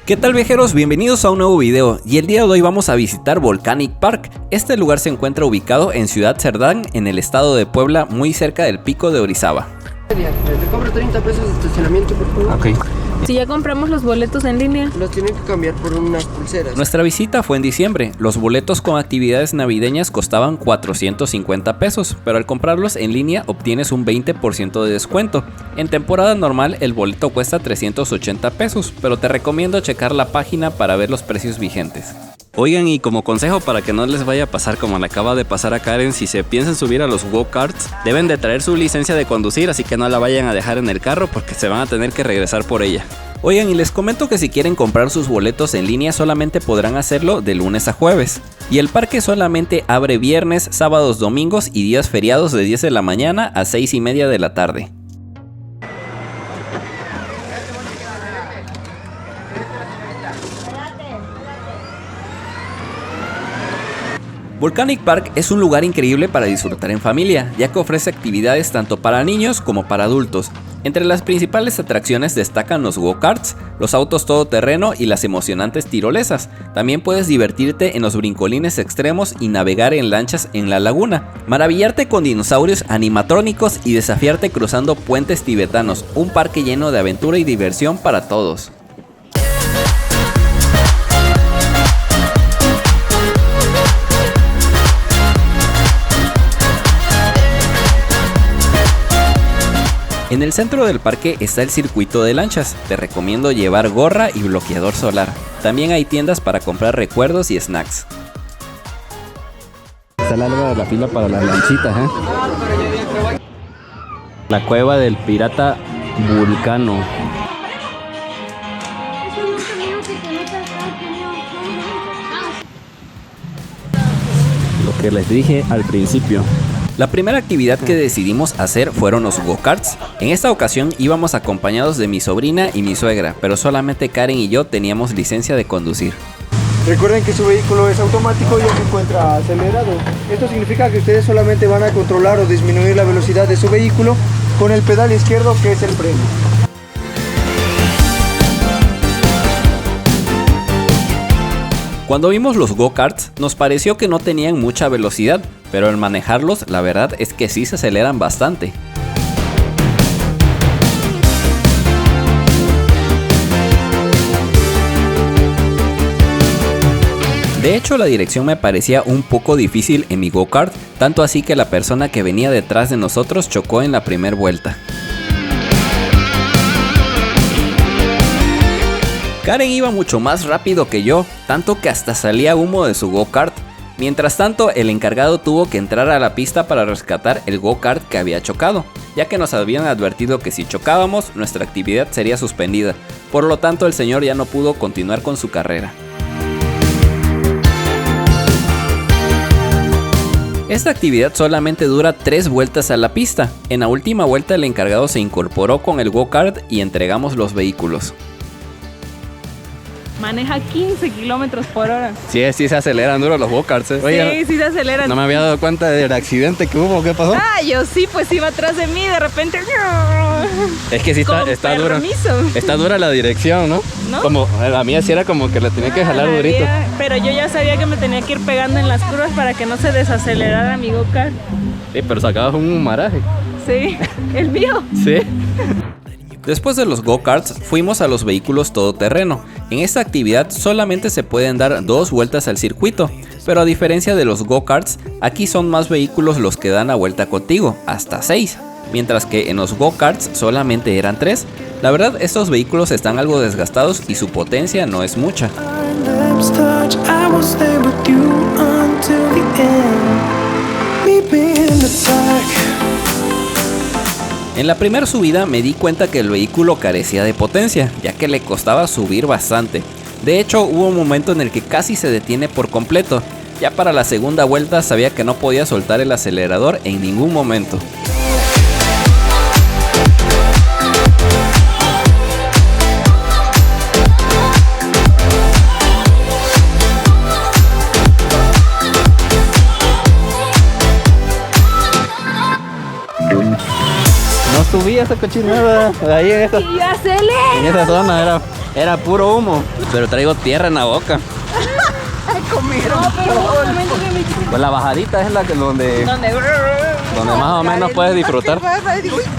¿Qué tal, viajeros? Bienvenidos a un nuevo video, y el día de hoy vamos a visitar Volcanic Park. Este lugar se encuentra ubicado en Ciudad Cerdán, en el estado de Puebla, muy cerca del pico de Orizaba. Te cobro 30 pesos de estacionamiento, por favor. Ok. Si ya compramos los boletos en línea, Los tienen que cambiar por unas pulseras. Nuestra visita fue en diciembre. Los boletos con actividades navideñas costaban 450 pesos, pero al comprarlos en línea obtienes un 20% de descuento. En temporada normal el boleto cuesta 380 pesos, pero te recomiendo checar la página para ver los precios vigentes. Oigan, y como consejo para que no les vaya a pasar como le acaba de pasar a Karen, si se piensan subir a los go-karts, deben de traer su licencia de conducir, así que no la vayan a dejar en el carro porque se van a tener que regresar por ella. Oigan, y les comento que si quieren comprar sus boletos en línea solamente podrán hacerlo de lunes a jueves. Y el parque solamente abre viernes, sábados, domingos y días feriados de 10 de la mañana a 6:30 de la tarde. Volcanic Park es un lugar increíble para disfrutar en familia, ya que ofrece actividades tanto para niños como para adultos. Entre las principales atracciones destacan los go-karts, los autos todoterreno y las emocionantes tirolesas. También puedes divertirte en los brincolines extremos y navegar en lanchas en la laguna, maravillarte con dinosaurios animatrónicos y desafiarte cruzando puentes tibetanos, un parque lleno de aventura y diversión para todos. En el centro del parque está el circuito de lanchas, te recomiendo llevar gorra y bloqueador solar. También hay tiendas para comprar recuerdos y snacks. Está larga la fila para las lanchitas, ¿eh? La cueva del pirata Vulcano. Lo que les dije al principio. La primera actividad que decidimos hacer fueron los go-karts. En esta ocasión íbamos acompañados de mi sobrina y mi suegra, pero solamente Karen y yo teníamos licencia de conducir. Recuerden que su vehículo es automático y ya se encuentra acelerado. Esto significa que ustedes solamente van a controlar o disminuir la velocidad de su vehículo con el pedal izquierdo, que es el freno. Cuando vimos los go-karts, nos pareció que no tenían mucha velocidad, pero al manejarlos, la verdad es que sí se aceleran bastante. De hecho, la dirección me parecía un poco difícil en mi go-kart, tanto así que la persona que venía detrás de nosotros chocó en la primera vuelta. Karen iba mucho más rápido que yo, tanto que hasta salía humo de su go-kart. Mientras tanto, el encargado tuvo que entrar a la pista para rescatar el go-kart que había chocado, ya que nos habían advertido que si chocábamos, nuestra actividad sería suspendida. Por lo tanto, el señor ya no pudo continuar con su carrera. Esta actividad solamente dura 3 vueltas a la pista. En la última vuelta el encargado se incorporó con el go-kart y entregamos los vehículos. maneja 15 kilómetros por hora. Sí se aceleran duro los go-karts, ¿eh? Oye, sí se aceleran. No me había dado cuenta del accidente que hubo, ¿qué pasó? Ah, yo sí, pues iba atrás de mí y de repente... Es que sí está dura. Está dura la dirección, ¿no? ¿No? Como la mía sí era como que la tenía que jalar durito. Pero yo ya sabía que me tenía que ir pegando en las curvas para que no se desacelerara mi go-kart. Sí, pero sacabas un humaraje. Sí, el mío. Sí. Después de los go-karts, fuimos a los vehículos todoterreno. En esta actividad solamente se pueden dar 2 vueltas al circuito, pero a diferencia de los go-karts, aquí son más vehículos los que dan la vuelta contigo, hasta 6, mientras que en los go-karts solamente eran 3. La verdad, estos vehículos están algo desgastados y su potencia no es mucha. En la primera subida me di cuenta que el vehículo carecía de potencia, ya que le costaba subir bastante. De hecho, hubo un momento en el que casi se detiene por completo. Ya para la segunda vuelta sabía que no podía soltar el acelerador en ningún momento. No subí esa cochinada ahí en esa zona era Era puro humo, pero traigo tierra en la boca. No, pero hubo un momento que me... Pues la bajadita es la que donde más o menos puedes disfrutar.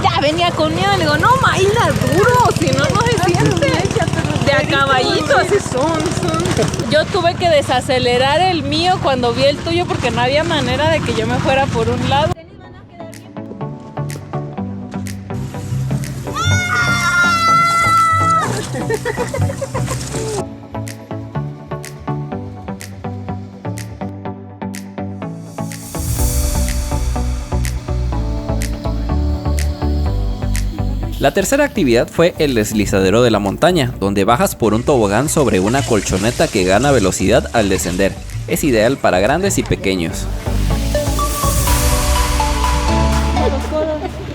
Ya venía con miedo, le digo, no, Maíla, duro, si no, no se siente. De a caballito, así son. Yo tuve que desacelerar el mío cuando vi el tuyo porque no había manera de que yo me fuera por un lado. La tercera actividad fue el deslizadero de la montaña, donde bajas por un tobogán sobre una colchoneta que gana velocidad al descender. Es ideal para grandes y pequeños.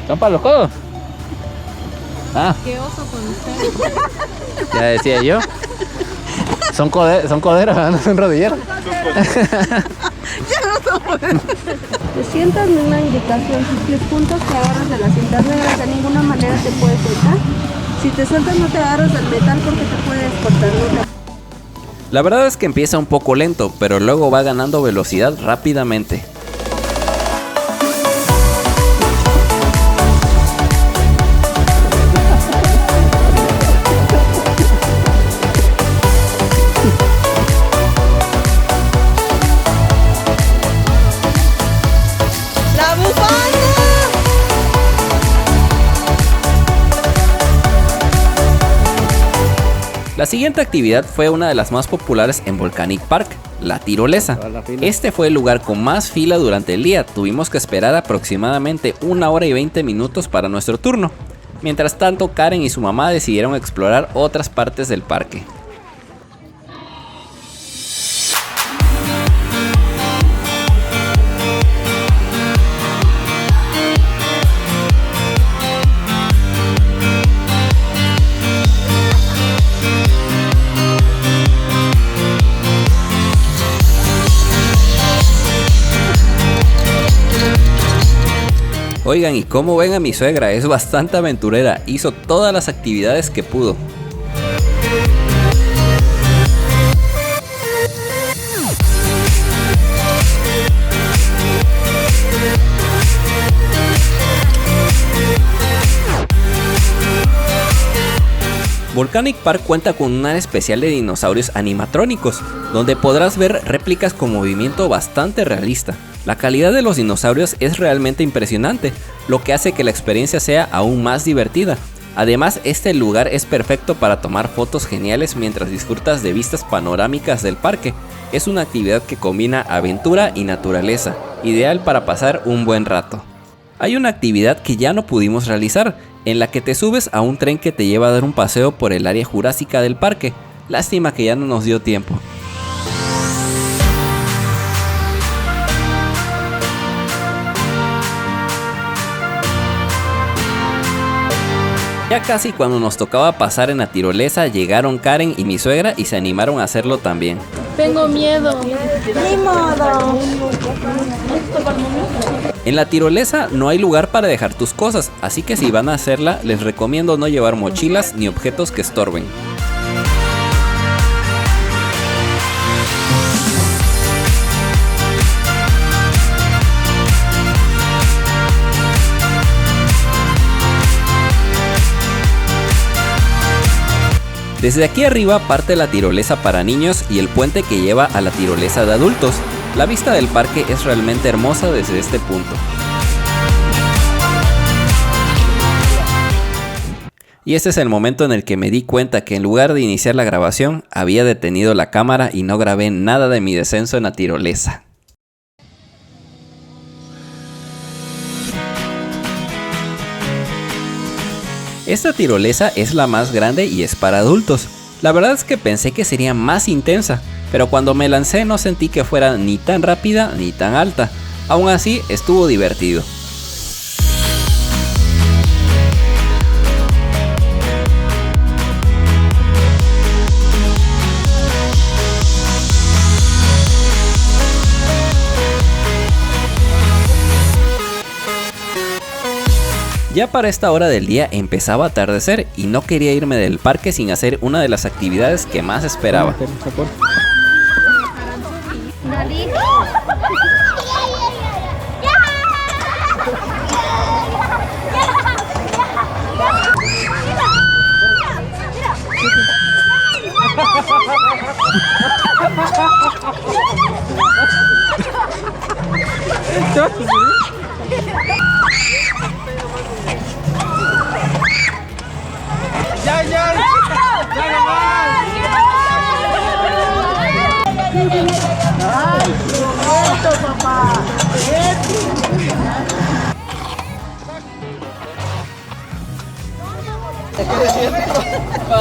¿Son para los codos? Ah, Qué oso con usted. ya decía yo. Son coderos, no son rodilleros. Te sientas en una indicación, si los puntos te agarras de las cintas negras, de ninguna manera te puedes soltar. Si te sueltas no te agarras del metal porque te puedes cortar. La verdad es que empieza un poco lento, pero luego va ganando velocidad rápidamente. La siguiente actividad fue una de las más populares en Volcanic Park, la tirolesa. Este fue el lugar con más fila durante el día, tuvimos que esperar aproximadamente 1 hora y 20 minutos para nuestro turno. Mientras tanto, Karen y su mamá decidieron explorar otras partes del parque. Oigan, y cómo ven a mi suegra, es bastante aventurera, hizo todas las actividades que pudo. Volcanic Park cuenta con un área especial de dinosaurios animatrónicos, donde podrás ver réplicas con movimiento bastante realista. La calidad de los dinosaurios es realmente impresionante, lo que hace que la experiencia sea aún más divertida. Además, este lugar es perfecto para tomar fotos geniales mientras disfrutas de vistas panorámicas del parque. Es una actividad que combina aventura y naturaleza, ideal para pasar un buen rato. Hay una actividad que ya no pudimos realizar, en la que te subes a un tren que te lleva a dar un paseo por el área jurásica del parque. Lástima que ya no nos dio tiempo. Ya casi cuando nos tocaba pasar en la tirolesa, llegaron Karen y mi suegra y se animaron a hacerlo también. Tengo miedo. Ni modo. En la tirolesa no hay lugar para dejar tus cosas, así que si van a hacerla, les recomiendo no llevar mochilas ni objetos que estorben. Desde aquí arriba parte la tirolesa para niños y el puente que lleva a la tirolesa de adultos. La vista del parque es realmente hermosa desde este punto. Y este es el momento en el que me di cuenta que en lugar de iniciar la grabación, había detenido la cámara y no grabé nada de mi descenso en la tirolesa. Esta tirolesa es la más grande y es para adultos. La verdad es que pensé que sería más intensa, pero cuando me lancé no sentí que fuera ni tan rápida ni tan alta. Aún así, estuvo divertido. Ya para esta hora del día empezaba a atardecer y no quería irme del parque sin hacer una de las actividades que más esperaba.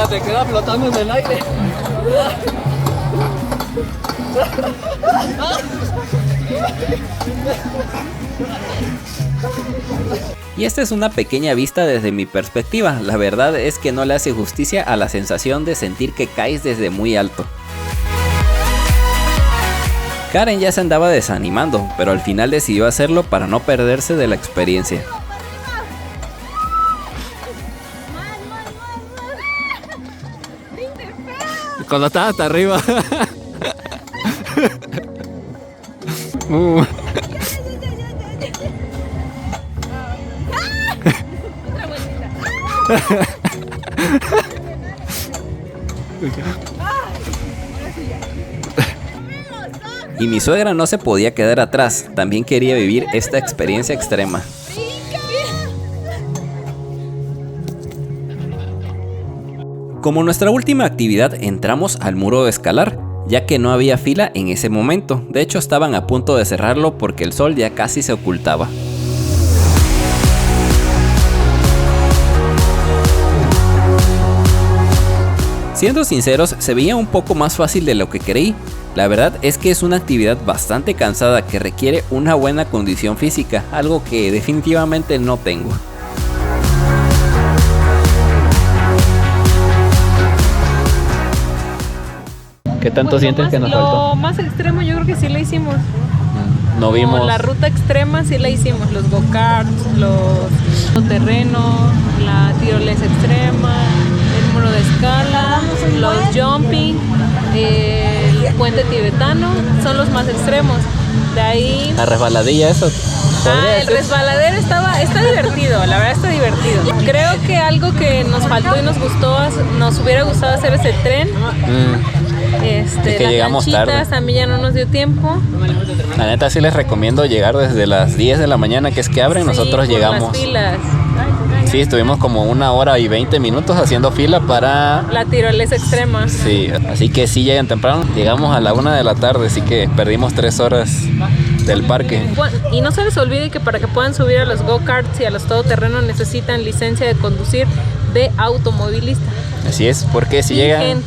Te queda flotando en el aire. Y esta es una pequeña vista desde mi perspectiva. La verdad es que no le hace justicia a la sensación de sentir que caes desde muy alto. Karen ya se andaba desanimando, pero al final decidió hacerlo para no perderse de la experiencia. Cuando estaba hasta arriba. Y mi suegra no se podía quedar atrás, también quería vivir esta experiencia extrema. Como nuestra última actividad entramos al muro de escalar, ya que no había fila en ese momento. De hecho estaban a punto de cerrarlo porque el sol ya casi se ocultaba. Siendo sinceros, se veía un poco más fácil de lo que creí. La verdad es que es una actividad bastante cansada que requiere una buena condición física, algo que definitivamente no tengo. ¿Qué tanto Pues sientes que nos faltó? Lo más extremo yo creo que sí la hicimos. No vimos. Como la ruta extrema sí la hicimos. Los go-karts, los terrenos, la tirolesa extrema, el muro de escala, los jumping, el puente tibetano. Son los más extremos. De ahí... La resbaladilla, eso. El resbaladero está divertido, la verdad está divertido. Creo que algo que nos faltó y nos hubiera gustado hacer es el tren. Es que las llegamos lanchitas tarde. también ya no nos dio tiempo. La neta sí les recomiendo llegar desde las 10 de la mañana, que es que abren. Nosotros por llegamos. las filas. Sí, estuvimos como 1 hora y 20 minutos haciendo fila para... La tirolesa extrema. Sí, así que sí llegan temprano. Llegamos a la 1 de la tarde, así que perdimos 3 horas del parque. Y no se les olvide que para que puedan subir a los go-karts y a los todoterrenos necesitan licencia de conducir de automovilista. Así es, porque si llegan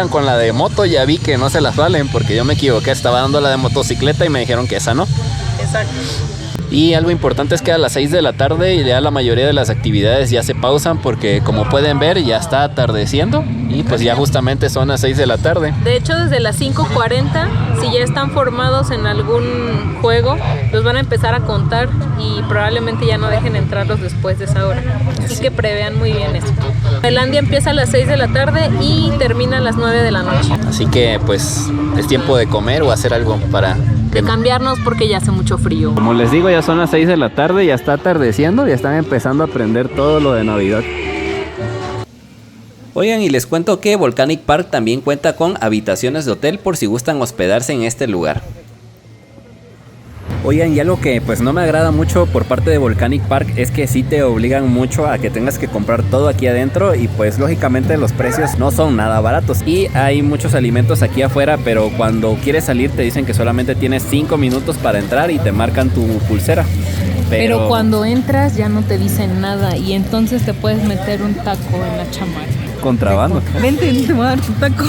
con la de moto ya vi que no se las valen, porque yo me equivoqué, estaba dando la de motocicleta y me dijeron que esa no. Exacto. Y algo importante es que a las 6 de la tarde ya la mayoría de las actividades ya se pausan porque como pueden ver ya está atardeciendo y pues ya justamente son las 6 de la tarde. De hecho desde las 5:40 si ya están formados en algún juego los van a empezar a contar y probablemente ya no dejen entrarlos después de esa hora. Así que prevean muy bien eso. Tailandia empieza a las 6 de la tarde y termina a las 9 de la noche. Así que pues es tiempo de comer o hacer algo para... De cambiarnos porque ya hace mucho frío. Como les digo, ya son las 6 de la tarde, ya está atardeciendo, ya están empezando a prender todo lo de Navidad. Oigan, y les cuento que Volcanic Park también cuenta con habitaciones de hotel por si gustan hospedarse en este lugar. Oigan, y algo que pues no me agrada mucho por parte de Volcanic Park es que sí te obligan mucho a que tengas que comprar todo aquí adentro y pues lógicamente los precios no son nada baratos y hay muchos alimentos aquí afuera, pero cuando quieres salir te dicen que solamente tienes 5 minutos para entrar y te marcan tu pulsera. Pero cuando entras ya no te dicen nada y entonces te puedes meter un taco en la chamarra. Contrabando. Vente, te voy a dar tu taco.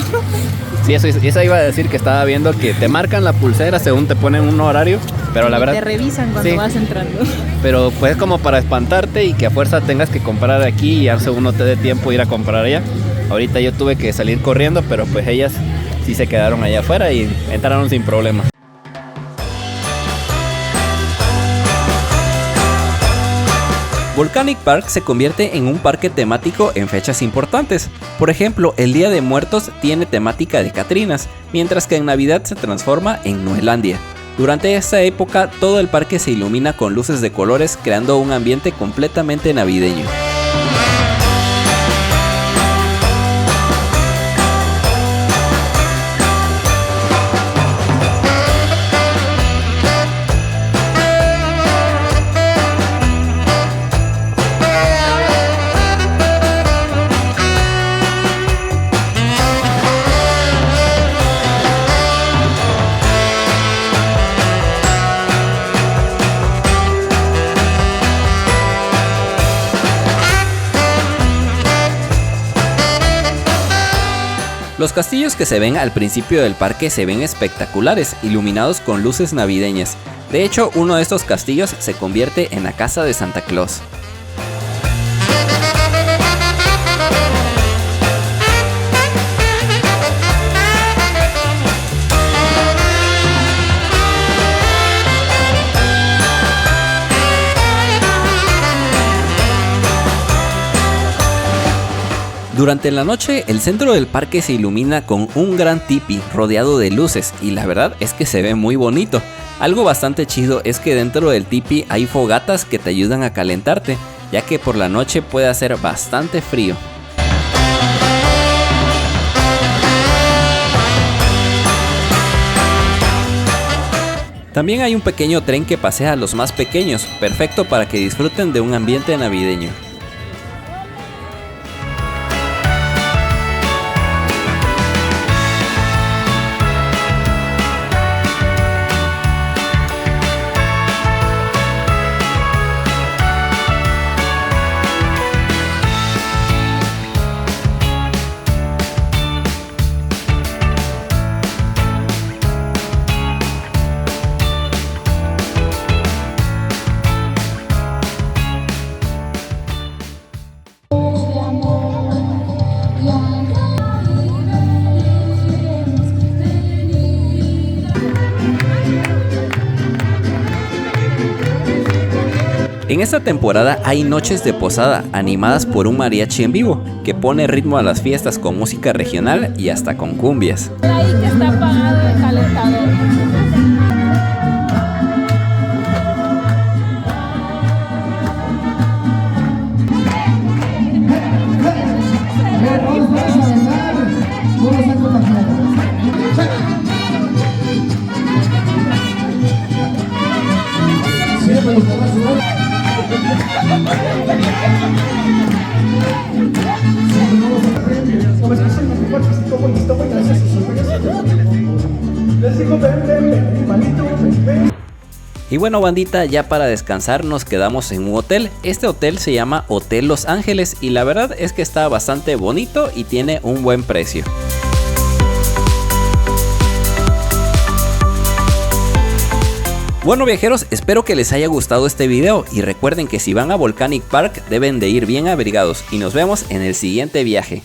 Sí, eso iba a decir, que estaba viendo que te marcan la pulsera según te ponen un horario, pero la verdad... Te revisan cuando sí, vas entrando. pero pues como para espantarte y que a fuerza tengas que comprar aquí y ya según no te dé tiempo ir a comprar allá. Ahorita yo tuve que salir corriendo, pero pues ellas sí se quedaron allá afuera y entraron sin problema. Volcanic Park se convierte en un parque temático en fechas importantes. Por ejemplo, el Día de Muertos tiene temática de Catrinas, mientras que en Navidad se transforma en Noelandia. Durante esta época, todo el parque se ilumina con luces de colores, creando un ambiente completamente navideño. Los castillos que se ven al principio del parque se ven espectaculares, iluminados con luces navideñas. De hecho, uno de estos castillos se convierte en la casa de Santa Claus. Durante la noche, el centro del parque se ilumina con un gran tipi rodeado de luces y la verdad es que se ve muy bonito. Algo bastante chido es que dentro del tipi hay fogatas que te ayudan a calentarte, ya que por la noche puede hacer bastante frío. También hay un pequeño tren que pasea a los más pequeños, perfecto para que disfruten de un ambiente navideño. En esta temporada hay noches de posada animadas por un mariachi en vivo que pone ritmo a las fiestas con música regional y hasta con cumbias. Ahí que está apagado el calentador. Y bueno, bandita, ya para descansar nos quedamos en un hotel. Este hotel se llama Hotel Los Ángeles y la verdad es que está bastante bonito y tiene un buen precio. Bueno, viajeros, espero que les haya gustado este video y recuerden que si van a Volcanic Park deben de ir bien abrigados y nos vemos en el siguiente viaje.